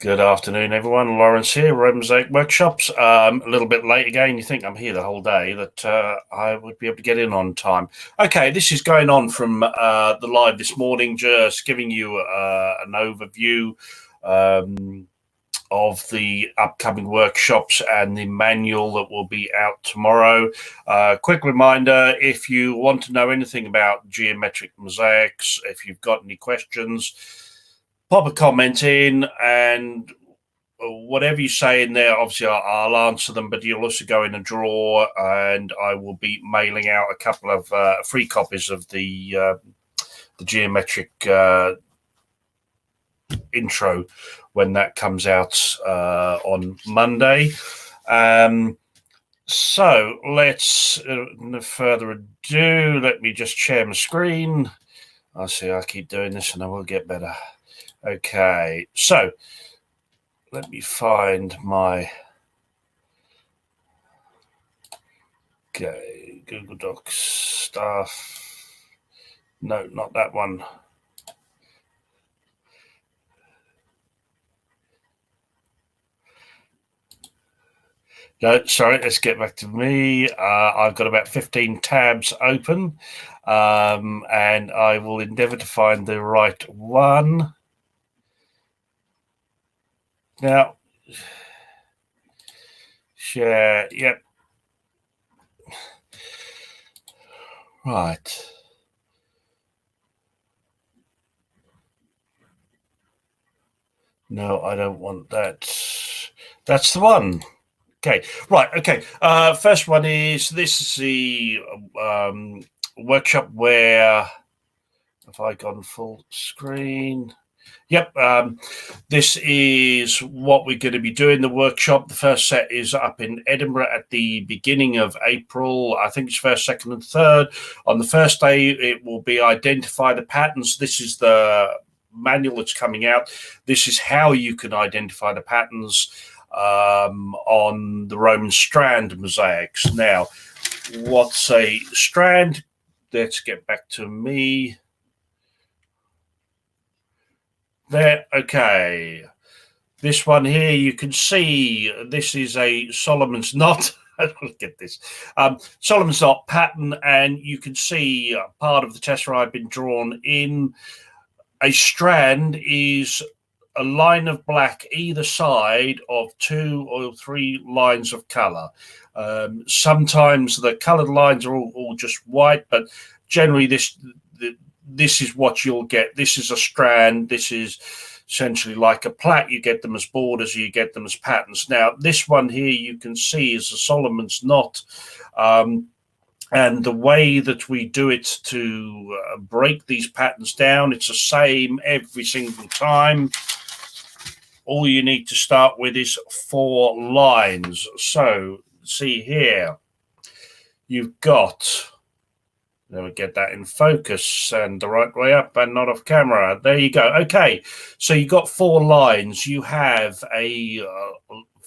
Good afternoon, everyone. Lawrence here, Mosaic Workshops. A little bit late again. You think I'm here the whole day, that I would be able to get in on time. Okay, this is going on from the live this morning, just giving you an overview of the upcoming workshops and the manual that will be out tomorrow. Quick reminder, if you want to know anything about geometric mosaics, if you've got any questions, pop a comment in, and whatever you say in there, obviously I'll answer them, but you'll also go in a drawer, and I will be mailing out a couple of free copies of the geometric intro when that comes out on Monday. So let's, no further ado, let me just share my screen. I see I keep doing this and I will get better. Okay, so let me find my Google Docs stuff. No, not that one. No, sorry, let's get back to me. I've got about 15 tabs open, and I will endeavor to find the right one. Now, share, yep. Right. No, I don't want that. That's the one. Okay, right, okay. First one is, this is the workshop where, have I gone full screen? Yep, this is what we're going to be doing, the workshop. The first set is up in Edinburgh at the beginning of April. I think it's first, second, and third. On the first day, it will be identify the patterns. This is the manual that's coming out. This is how you can identify the patterns on the Roman strand mosaics. Now, what's a strand? Let's get back to me. There, okay. This one here, you can see this is a Solomon's knot. Look at this. Solomon's knot pattern, and you can see part of the tesserae have been drawn in. A strand is a line of black either side of 2 or 3 lines of color. Sometimes the colored lines are all just white, but generally this is what you'll get. This is a strand. This is essentially like a plait. You get them as borders, you get them as patterns. Now, this one here you can see is a Solomon's knot. And the way that we do it to break these patterns down, it's the same every single time. All you need to start with is 4 lines. So, see here, you've got, let me get that in focus and the right way up and not off camera. There you go. Okay, so you've got 4 lines. You have a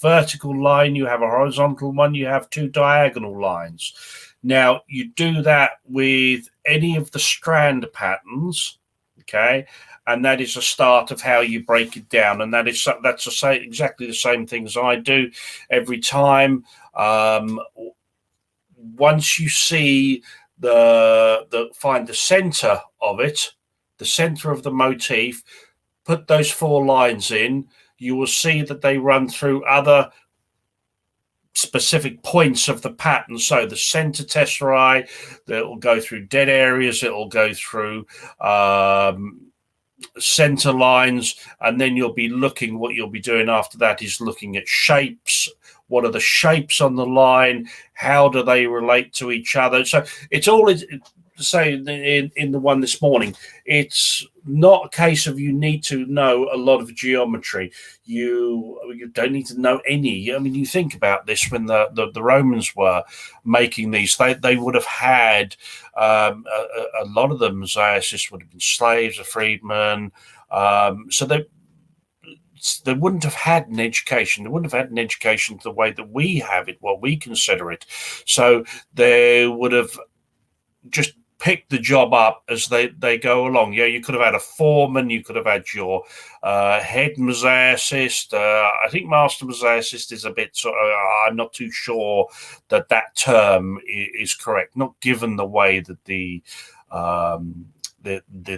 vertical line, you have a horizontal one, you have 2 diagonal lines. Now, you do that with any of the strand patterns, okay? And that is a start of how you break it down. And that's exactly the same thing as I do every time. Once you see find the center of it, the center of the motif, put those 4 lines in, you will see that they run through other specific points of the pattern. So the center tesserae, that will go through dead areas, it will go through center lines, and then you'll be looking, what you'll be doing after that is looking at shapes. What are the shapes on the line? How do they relate to each other? So it's all, say in the one this morning, it's not a case of you need to know a lot of geometry. You don't need to know any. I mean, you think about this, when the Romans were making these, they would have had a lot of the mosaicists would have been slaves or freedmen. So they wouldn't have had an education. They wouldn't have had an education the way that we have it, what we consider it. So they would have just pick the job up as they go along. Yeah, you could have had a foreman, you could have had your head mosaicist. I think master mosaicist is a bit sort of, I'm not too sure that term is correct, not given the way that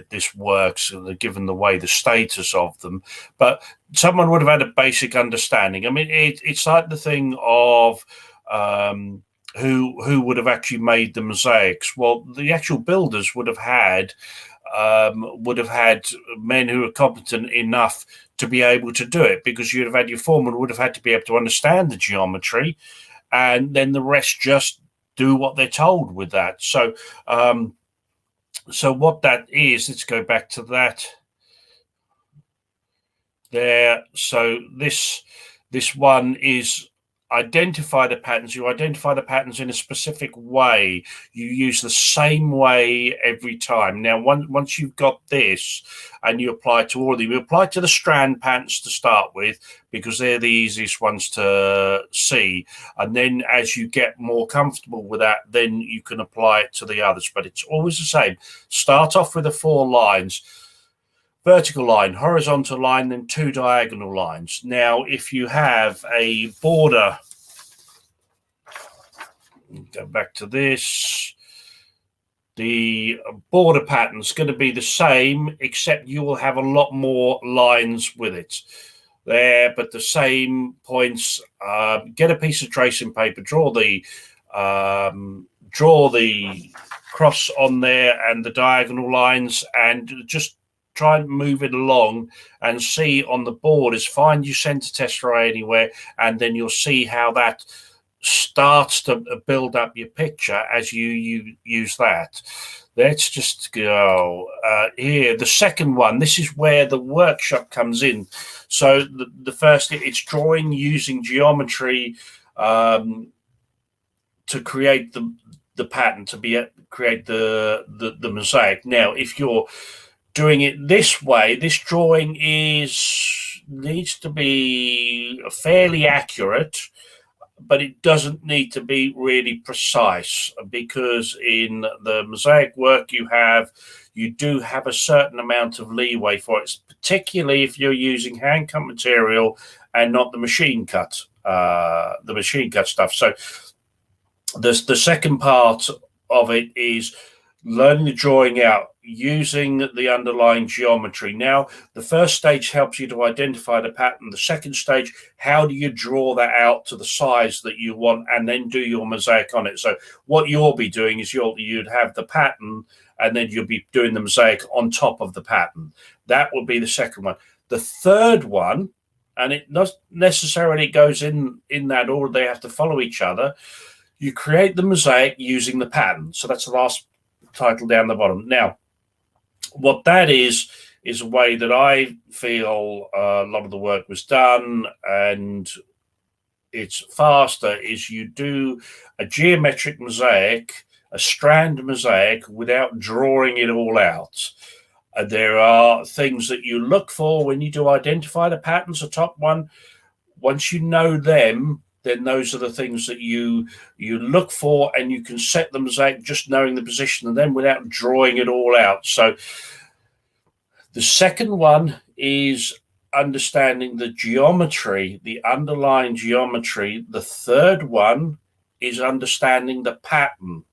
this works, given the way the status of them, but someone would have had a basic understanding. I mean, it's like the thing of who would have actually made the mosaics. Well, the actual builders would have had men who are competent enough to be able to do it, because you'd have had your foreman would have had to be able to understand the geometry, and then the rest just do what they're told with that. So so what that is, let's go back to that there. So this one is identify the patterns. You identify the patterns in a specific way. You use the same way every time. Now, once you've got this and you apply to all of them, you apply to the strand patterns to start with, because they're the easiest ones to see. And then as you get more comfortable with that, then you can apply it to the others. But it's always the same. Start off with the 4 lines. Vertical line, horizontal line, then 2 diagonal lines. Now, if you have a border, go back to this, the border pattern's going to be the same, except you will have a lot more lines with it there, but the same points. Get a piece of tracing paper, draw the cross on there and the diagonal lines, and just try and move it along and see on the borders. Find your center tesserae anywhere, and then you'll see how that starts to build up your picture as you use that. Let's just go here. The second one, this is where the workshop comes in. So the first, it's drawing using geometry to create the pattern, to create the mosaic. Now, if you're doing it this way, this drawing needs to be fairly accurate, but it doesn't need to be really precise, because in the mosaic work you do have a certain amount of leeway for it, particularly if you're using hand cut material and not the machine cut stuff. So the second part of it is learning the drawing out using the underlying geometry. Now, the first stage helps you to identify the pattern. The second stage, how do you draw that out to the size that you want, and then do your mosaic on it? So what you'll be doing is you'd have the pattern, and then you'll be doing the mosaic on top of the pattern. That will be the second one. The third one, and it not necessarily goes in that order, they have to follow each other. You create the mosaic using the pattern. So that's the last title down the bottom. Now, what that is a way that I feel a lot of the work was done, and it's faster, is you do a geometric mosaic, a strand mosaic, without drawing it all out. There are things that you look for when you do identify the patterns, the top one. Once you know them, then those are the things that you look for, and you can set the mosaic just knowing the position, and then without drawing it all out. So the second one is understanding the geometry, the underlying geometry. The third one is understanding the pattern.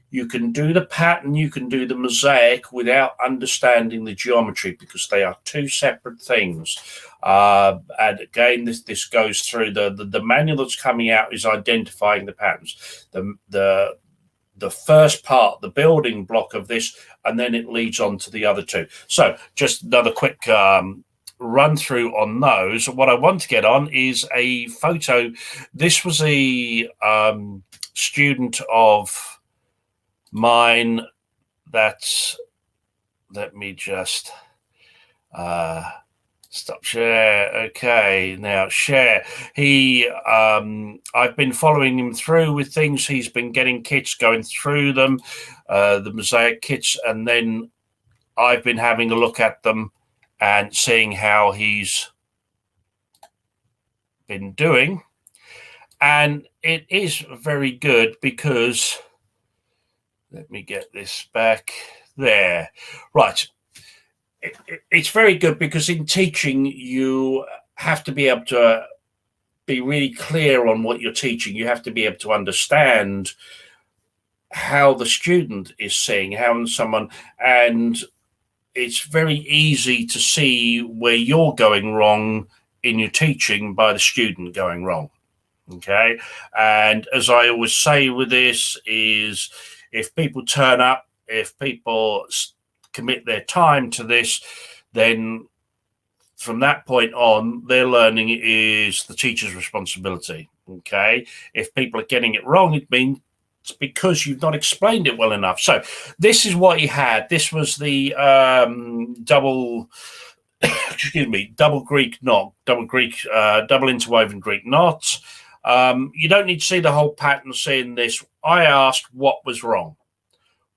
You can do the pattern, you can do the mosaic without understanding the geometry, because they are 2 separate things. And again, this goes through the manual that's coming out is identifying the patterns. The first part, the building block of this, and then it leads on to the other 2. So just another quick run through on those. What I want to get on is a photo. This was a student of mine that, let me just stop share. Okay, now share. I've been following him through with things. He's been getting kits, going through them, the mosaic kits, and then I've been having a look at them and seeing how he's been doing. And it is very good, because Let me get this back there. Right. It's very good because in teaching, you have to be able to be really clear on what you're teaching. You have to be able to understand how the student is seeing, and it's very easy to see where you're going wrong in your teaching by the student going wrong. Okay. And as I always say with this is, if people turn up, if people commit their time to this, then from that point on, their learning is the teacher's responsibility. Okay. If people are getting it wrong, it means it's because you've not explained it well enough. So this is what he had. This was the double double Greek knot, double interwoven Greek knots. You don't need to see the whole pattern seeing this. I asked what was wrong.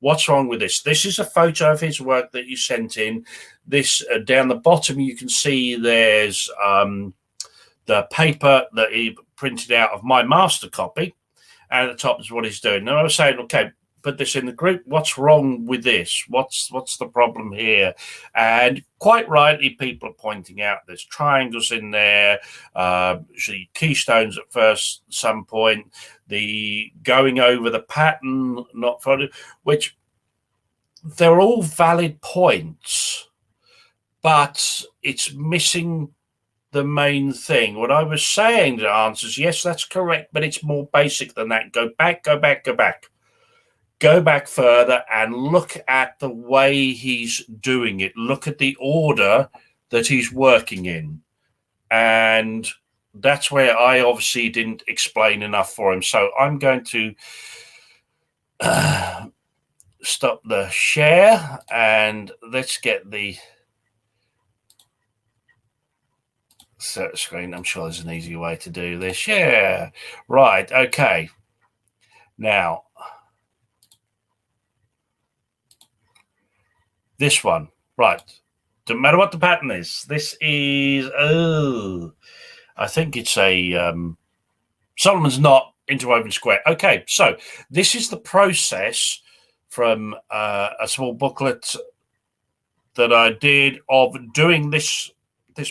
What's wrong with this? This is a photo of his work that you sent in. This down the bottom, you can see there's the paper that he printed out of my master copy. And at the top is what he's doing. Now I was saying, okay, put this in the group. What's wrong with this? What's the problem here? And quite rightly, people are pointing out there's triangles in there, keystones at first, some point, the going over the pattern, not following, which they're all valid points, but it's missing the main thing. What I was saying to answers, yes, that's correct, but it's more basic than that. Go back. Go back further and look at the way he's doing it. Look at the order that he's working in. And that's where I obviously didn't explain enough for him. So I'm going to stop the share and let's get the search screen. I'm sure there's an easy way to do this. Yeah. Right. Okay. Now, this one. Right. Doesn't matter what the pattern is. This is, I think it's a Solomon's knot interwoven square. Okay. So this is the process from a small booklet that I did of doing this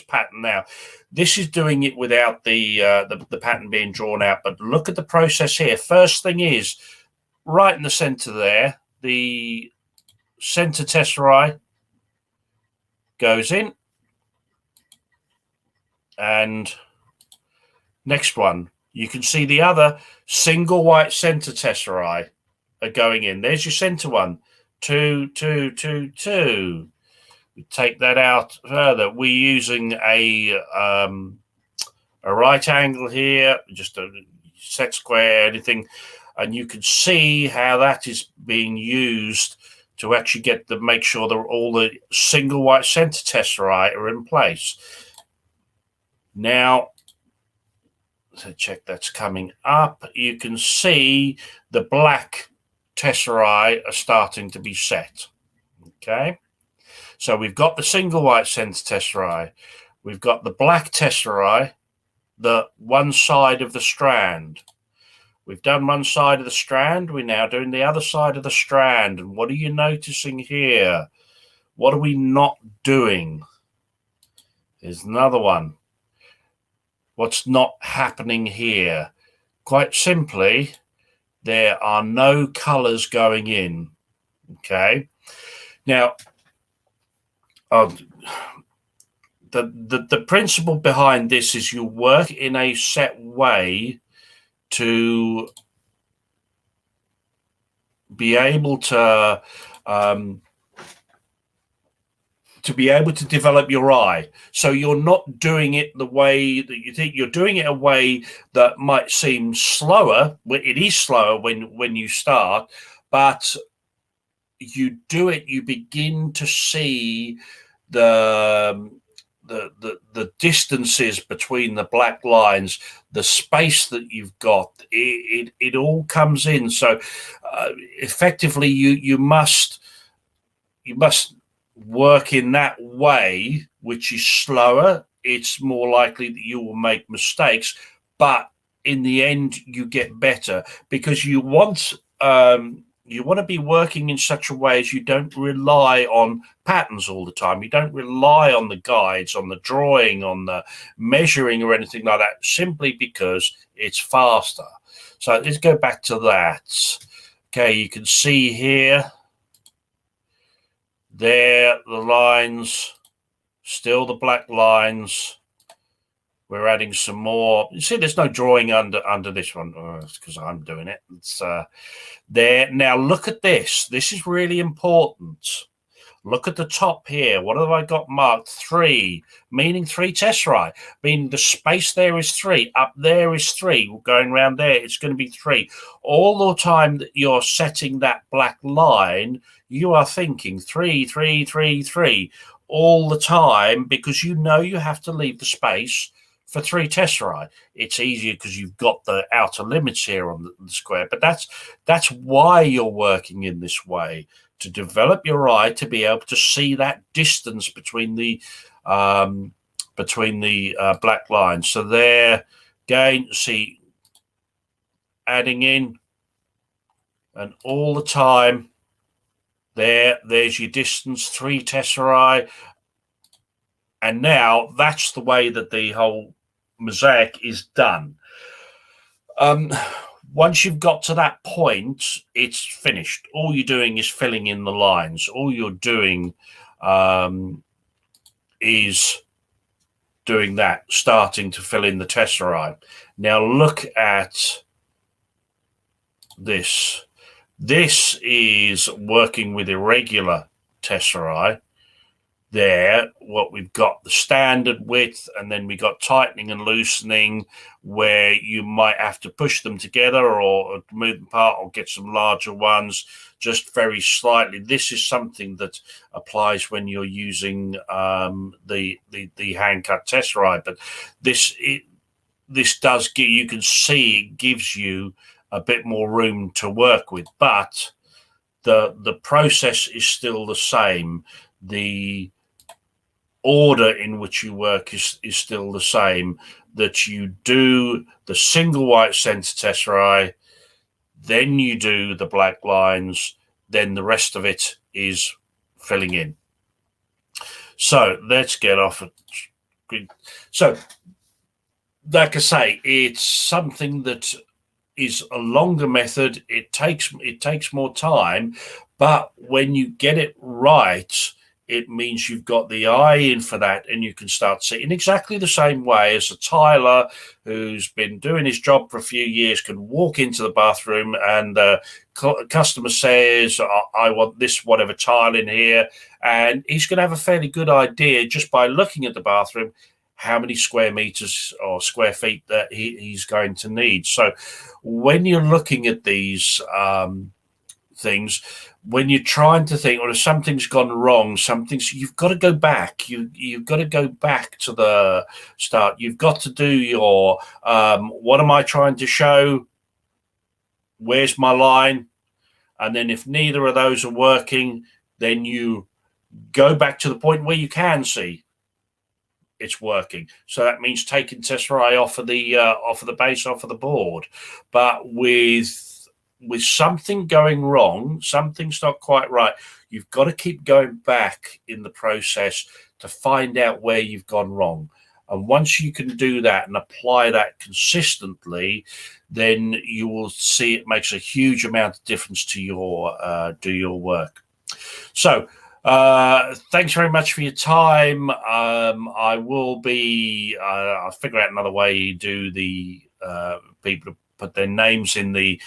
pattern. Now, this is doing it without the pattern being drawn out, but look at the process here. First thing is, right in the center there, the center tesserae goes in, and next one, you can see the other single white center tesserae are going in. There's your center one, 2, 2, 2, 2. Take that out further. We're using a right angle here, just a set square, anything, and you can see how that is being used to actually make sure that all the single white center tesserae are in place. Now, to check that's coming up, you can see the black tesserae are starting to be set. Okay. So we've got the single white center tesserae. We've got the black tesserae, the one side of the strand. We've done one side of the strand. We're now doing the other side of the strand. And what are you noticing here? What are we not doing? Here's another one. What's not happening here? Quite simply, there are no colors going in. Okay. Now, the principle behind this is you work in a set way to be able to develop your eye. So you're not doing it the way that you think. You're doing it a way that might seem slower. It is slower when you start, but you do it, you begin to see the distances between the black lines, the space that you've got, it all comes in. So effectively you must work in that way, which is slower. It's more likely that you will make mistakes, but in the end you get better because you want you want to be working in such a way as you don't rely on patterns all the time. You don't rely on the guides, on the drawing, on the measuring or anything like that, simply because it's faster. So let's go back to that. Okay, you can see here, there, the lines, still the black lines. We're adding some more. You see, there's no drawing under this one. Oh, it's because I'm doing it. It's there. Now, look at this. This is really important. Look at the top here. What have I got marked? 3, meaning 3 tesserae, meaning the space there is 3. Up there is 3. Going around there, it's going to be 3. All the time that you're setting that black line, you are thinking 3, 3, 3, 3 all the time, because you know you have to leave the space for 3 tesserae. It's easier because you've got the outer limits here on the square, but that's why you're working in this way, to develop your eye to be able to see that distance between the black lines. So there, again, see, adding in, and all the time, there's your distance, 3 tesserae, and now that's the way that the whole mosaic is done. Once you've got to that point, it's finished. All you're doing is filling in the lines. All you're doing is doing that, starting to fill in the tesserae. Now look at this. This is working with irregular tesserae. There, what we've got, the standard width, and then we got tightening and loosening, where you might have to push them together or move them apart or get some larger ones just very slightly. This is something that applies when you're using the hand cut tesserae, but this does give, you can see it gives you a bit more room to work with, but the process is still the same. The order in which you work is still the same, that you do the single white center tesserae, then you do the black lines, then the rest of it is filling in. So let's get off it. So like I say, it's something that is a longer method. It takes more time, but when you get it right, it means you've got the eye in for that, and you can start seeing exactly the same way as a tiler who's been doing his job for a few years can walk into the bathroom and the customer says, I want this whatever tile in here, and he's going to have a fairly good idea just by looking at the bathroom how many square meters or square feet that he's going to need. So when you're looking at these things, when you're trying to think, or if something's gone wrong, you've got to go back. You've got to go back to the start. You've got to do your what am I trying to show? Where's my line? And then if neither of those are working, then you go back to the point where you can see it's working. So that means taking tesserae off of the base, off of the board. But with something going wrong, something's not quite right, you've got to keep going back in the process to find out where you've gone wrong. And once you can do that and apply that consistently, then you will see it makes a huge amount of difference to your work. So thanks very much for your time. I will be I'll figure out another way you do the people to put their names in the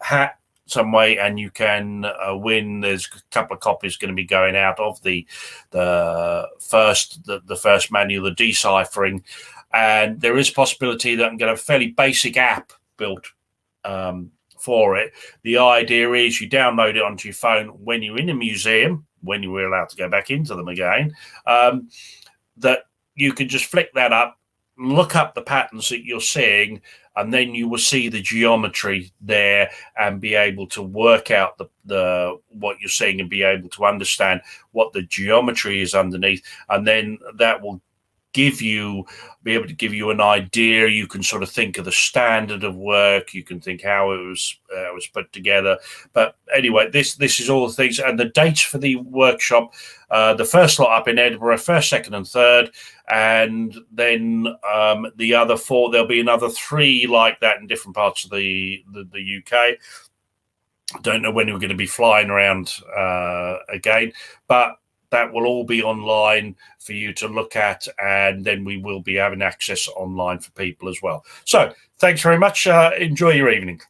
hat some way, and you can win. There's a couple of copies going to be going out of the first manual, the deciphering, and there is a possibility that I'm going to have a fairly basic app built for it. The idea is you download it onto your phone when you're in a museum, when you were allowed to go back into them again, that you can just flick that up, look up the patterns that you're seeing, and then you will see the geometry there and be able to work out the what you're seeing and be able to understand what the geometry is underneath. And then that will be able to give you an idea. You can sort of think of the standard of work. You can think how it was put together. But anyway, this is all the things, and the dates for the workshop. The first lot up in Edinburgh, 1st, 2nd, and 3rd, and then the other 4. There'll be another 3 like that in different parts of the UK. I don't know when we're going to be flying around again, but that will all be online for you to look at, and then we will be having access online for people as well. So thanks very much. Enjoy your evening.